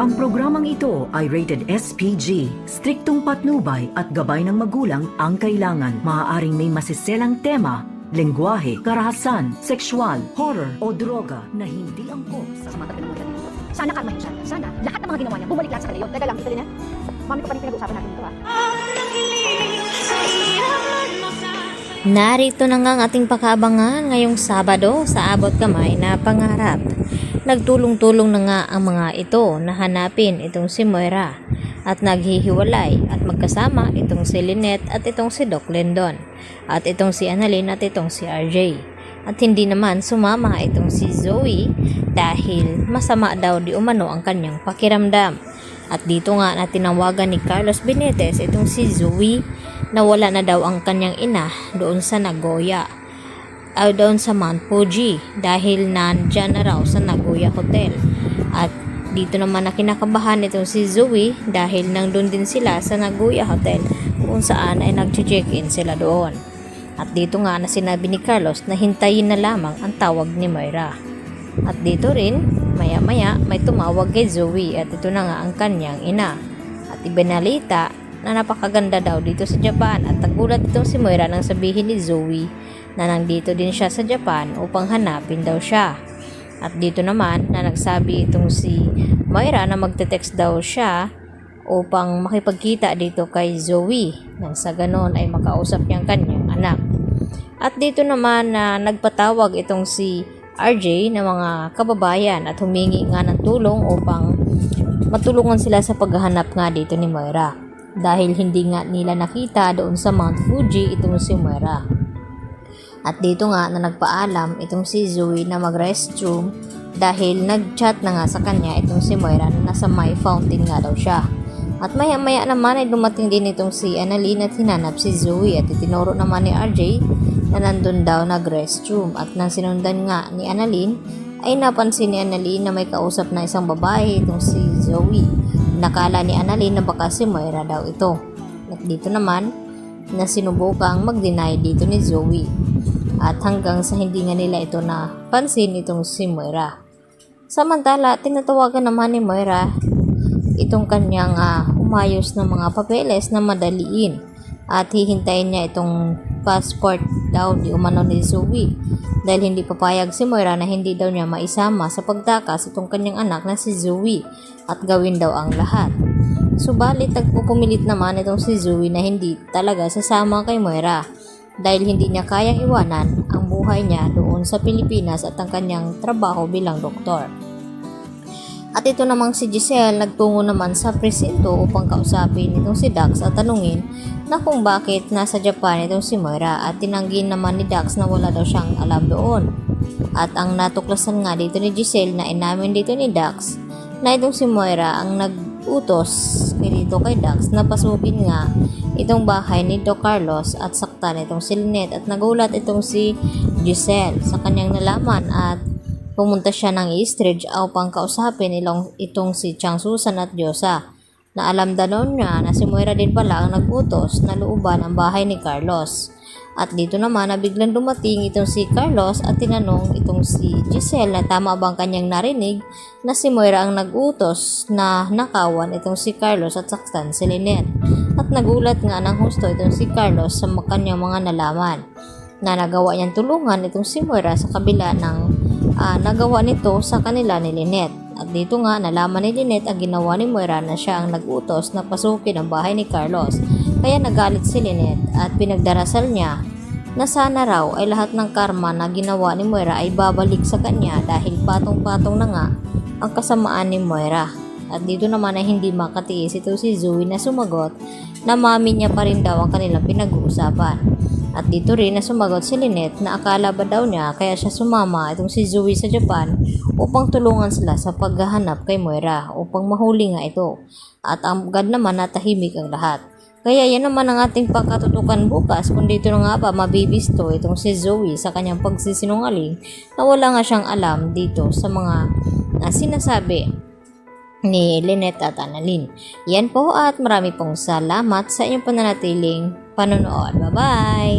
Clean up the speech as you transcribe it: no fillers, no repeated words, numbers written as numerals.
Ang programang ito ay rated SPG. Striktong patnubay at gabay ng magulang ang kailangan. Maaaring may masiselang tema, lengguwahe, karahasan, sexual, horror o droga na hindi angkop sa Sa mga tabi ng mga dito. Sana kalmahin siya. Sana lahat ng mga ginawa niya, bumalik lahat sa kanila yun. Teka lang, ito rin Mami ko pa rin pinag-uusapan natin ito Narito na nga ang ating pag-aabangan ngayong Sabado sa Abot Kamay na Pangarap. Nagtulong-tulong na nga ang mga ito na hanapin itong si Moira at naghihiwalay at magkasama itong si Lynette at itong si Doc Lindon at itong si Annalyn at itong si RJ. At hindi naman sumama itong si Zoe dahil masama daw di umano ang kanyang pakiramdam. At dito nga na tinawagan ni Carlos Benitez itong si Zoe na wala na daw ang kanyang ina doon sa Nagoya doon sa Mount Fuji dahil nandyan na raw sa Nagoya Hotel. At dito naman na kinakabahan itong si Zoe dahil nandun din sila sa Nagoya Hotel kung saan ay nag-check-in sila doon. At dito nga na sinabi ni Carlos na hintayin na lamang ang tawag ni Moira. At dito rin maya-maya may tumawag kay Zoe at ito na nga ang kanyang ina. At ibinalita na napakaganda daw dito sa Japan at nagulat itong si Moira nang sabihin ni Zoe na nandito din siya sa Japan upang hanapin daw siya. At dito naman na nagsabi itong si Moira na magte-text daw siya upang makipagkita dito kay Zoe nang sa ganon ay makausap niya ang kanyang anak. At dito naman na nagpatawag itong si RJ na mga kababayan at humingi nga ng tulong upang matulungan sila sa paghahanap nga dito ni Moira dahil hindi nga nila nakita doon sa Mount Fuji itong si Moira. At dito nga na nagpaalam itong si Zoe na mag-restroom dahil nag-chat na nga sa kanya itong si Moira na nasa may fountain nga daw siya. At maya-maya naman ay dumating din itong si Annalyn at hinanap si Zoe at itinuro naman ni RJ na nandun daw nag-restroom. At nang sinundan nga ni Annalyn ay napansin ni Annalyn na may kausap na isang babae itong si Zoe. Nakala ni Annalyn na baka si Moira daw ito. At dito naman na sinubukang mag-deny dito ni Zoe. At hanggang sa hindi nga nila ito na pansin itong si Moira. Samantala, tinatawagan naman ni Moira itong kanyang umayos ng mga papeles na madaliin. At hihintayin niya itong passport daw di umano ni Zoe. Dahil hindi papayag si Moira na hindi daw niya maisama sa pagtakas itong kanyang anak na si Zoe at gawin daw ang lahat. Subalit nagpupumilit naman itong si Zoe na hindi talaga sasama kay Moira dahil hindi niya kayang iwanan ang buhay niya doon sa Pilipinas at ang kanyang trabaho bilang doktor. At ito namang si Giselle nagtungo naman sa presinto upang kausapin itong si Dax at tanungin na kung bakit nasa Japan itong si Moira at tinanggi naman ni Dax na wala daw siyang alam doon. At ang natuklasan nga dito ni Giselle na inamin dito ni Dax na itong si Moira ang nag-utos dito kay Dax na pasukin nga itong bahay ni Doc Carlos at saktan itong si Lynette at nagulat itong si Giselle sa kanyang nalaman at pumunta siya ng Eastridge upang kausapin itong si Chang Susan at Diyosa na alam danon niya na si Moira din pala ang nag-utos na looban ang bahay ni Carlos. At dito naman na biglang dumating itong si Carlos at tinanong itong si Giselle na tama bang kanyang narinig na si Moira ang nag-utos na nakawan itong si Carlos at saktan si Lynette. At nagulat nga ng husto itong si Carlos sa kanyang mga nalaman na nagawa niyang tulungan itong si Moira sa kabila ng nagawa nito sa kanila ni Lynette. At dito nga nalaman ni Lynette ang ginawa ni Moira na siya ang nag-utos na pasukin ang bahay ni Carlos. Kaya nagalit si Lynette at pinagdarasal niya na sana raw ay lahat ng karma na ginawa ni Moira ay babalik sa kanya dahil patong-patong na nga ang kasamaan ni Moira. At dito naman ay hindi makatiis ito si Zoe na sumagot na mami niya pa rin daw ang kanilang pinag-uusapan. At dito rin na sumagot si Lynette na akala ba daw niya kaya siya sumama itong si Zoe sa Japan upang tulungan sila sa paghahanap kay Moira upang mahuli nga ito. At agad naman natahimik ang lahat. Kaya yan naman ang ating pagkatutukan bukas kung dito na nga ba mabibisto itong si Zoe sa kanyang pagsisinungaling na wala nga siyang alam dito sa mga sinasabi ni Lynette at Annalyn. Yan po at marami pong salamat sa inyong pananatiling panonood. Bye-bye!